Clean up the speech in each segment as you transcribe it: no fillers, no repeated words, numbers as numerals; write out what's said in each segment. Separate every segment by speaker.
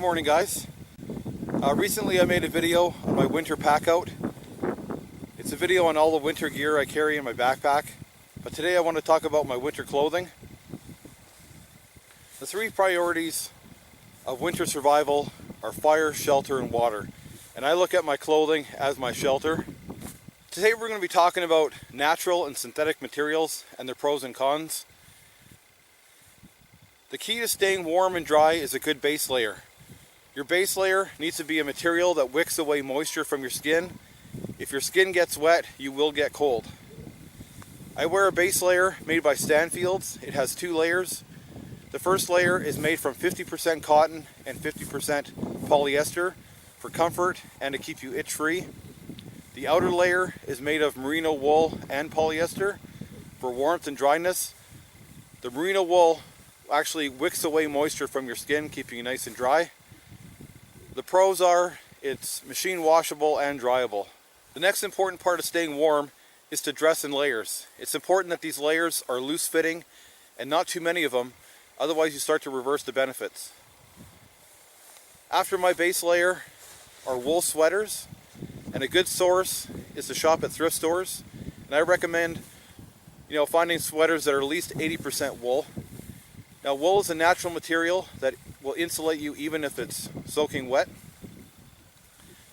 Speaker 1: morning, guys. Recently I made a video on my winter pack out. It's a video on all the winter gear I carry in my backpack, but today I want to talk about my winter clothing. The three priorities of winter survival are fire, shelter, and water, and I look at my clothing as my shelter. Today we're going to be talking about natural and synthetic materials and their pros and cons. The key to staying warm and dry is a good base layer. Your base layer needs to be a material that wicks away moisture from your skin. If your skin gets wet, you will get cold. I wear a base layer made by Stanfields. It has two layers. The first layer is made from 50% cotton and 50% polyester for comfort and to keep you itch-free. The outer layer is made of merino wool and polyester for warmth and dryness. The merino wool actually wicks away moisture from your skin, keeping you nice and dry. The pros are it's machine washable and dryable. The next important part of staying warm is to dress in layers. It's important that these layers are loose fitting and not too many of them, otherwise you start to reverse the benefits. After my base layer are wool sweaters, and a good source is to shop at thrift stores. And I recommend finding sweaters that are at least 80% wool. Now, wool is a natural material that will insulate you even if it's soaking wet.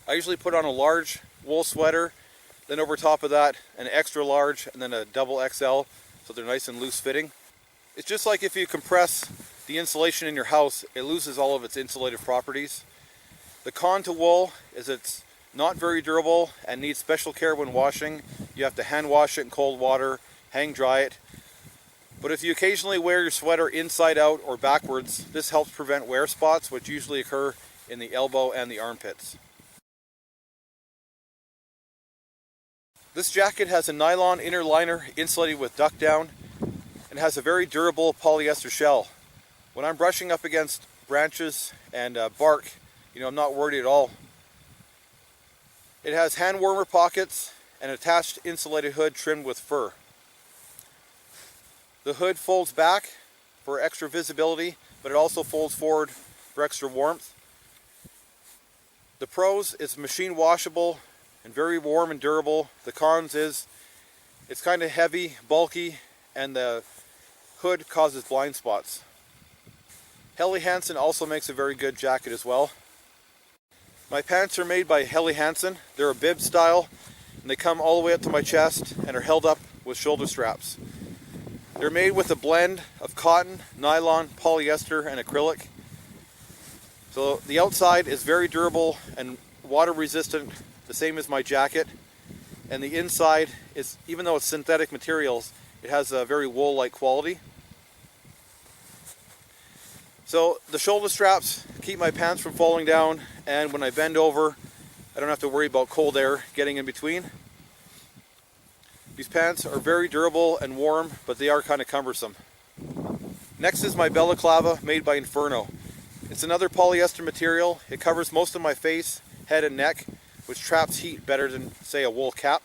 Speaker 1: I usually put on a large wool sweater, then over top of that an extra large, and then a double XL, so they're nice and loose fitting. It's just like if you compress the insulation in your house, it loses all of its insulative properties. The con to wool is it's not very durable and needs special care when washing. You have to hand wash it in cold water, hang dry it. But if you occasionally wear your sweater inside out or backwards, this helps prevent wear spots, which usually occur in the elbow and the armpits. This jacket has a nylon inner liner insulated with duck down and has a very durable polyester shell. When I'm brushing up against branches and bark, I'm not worried at all. It has hand warmer pockets and attached insulated hood trimmed with fur. The hood folds back for extra visibility, but it also folds forward for extra warmth. The pros is machine washable and very warm and durable. The cons is it's kind of heavy, bulky, and the hood causes blind spots. Helly Hansen also makes a very good jacket as well. My pants are made by Helly Hansen. They're a bib style, and they come all the way up to my chest and are held up with shoulder straps. They're made with a blend of cotton, nylon, polyester, and acrylic. So the outside is very durable and water resistant, the same as my jacket. And the inside is, even though it's synthetic materials, it has a very wool-like quality. So the shoulder straps keep my pants from falling down, and when I bend over, I don't have to worry about cold air getting in between. These pants are very durable and warm, but they are kind of cumbersome. Next is my balaclava made by Inferno. It's another polyester material. It covers most of my face, head, and neck, which traps heat better than, say, a wool cap.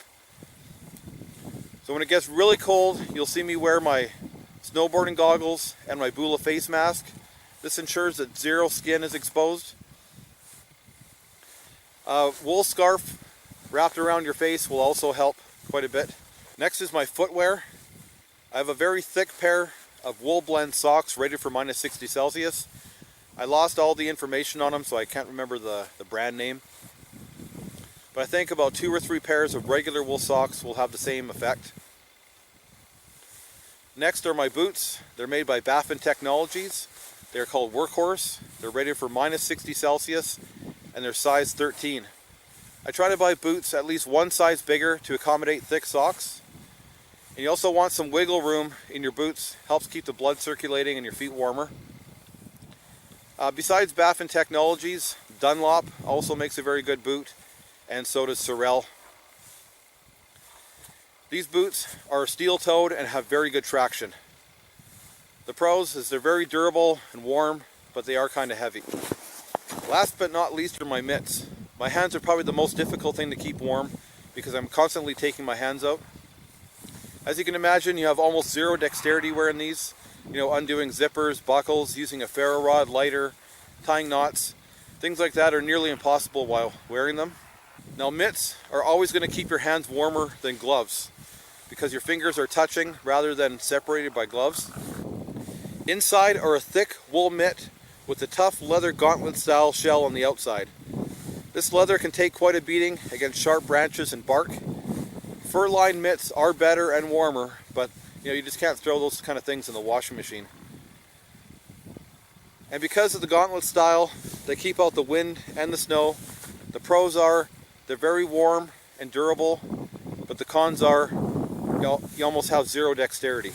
Speaker 1: So when it gets really cold, you'll see me wear my snowboarding goggles and my Bula face mask. This ensures that zero skin is exposed. A wool scarf wrapped around your face will also help quite a bit. Next is my footwear. I have a very thick pair of wool blend socks rated for minus 60 Celsius. I lost all the information on them, so I can't remember the brand name. But I think about 2 or 3 pairs of regular wool socks will have the same effect. Next are my boots. They're made by Baffin Technologies. They're called Workhorse. They're rated for minus 60 Celsius and they're size 13. I try to buy boots at least one size bigger to accommodate thick socks. And you also want some wiggle room in your boots. Helps keep the blood circulating and your feet warmer. Besides Baffin Technologies, Dunlop also makes a very good boot, and so does Sorel. These boots are steel-toed and have very good traction. The pros is they're very durable and warm, but they are kind of heavy. Last but not least are my mitts. My hands are probably the most difficult thing to keep warm because I'm constantly taking my hands out. As you can imagine, you have almost zero dexterity wearing these. Undoing zippers, buckles, using a ferro rod, lighter, tying knots. Things like that are nearly impossible while wearing them. Now, mitts are always going to keep your hands warmer than gloves because your fingers are touching rather than separated by gloves. Inside are a thick wool mitt with a tough leather gauntlet style shell on the outside. This leather can take quite a beating against sharp branches and bark. Fur-lined mitts are better and warmer, but you just can't throw those kind of things in the washing machine. And because of the gauntlet style, they keep out the wind and the snow. The pros are they're very warm and durable, but the cons are you almost have zero dexterity.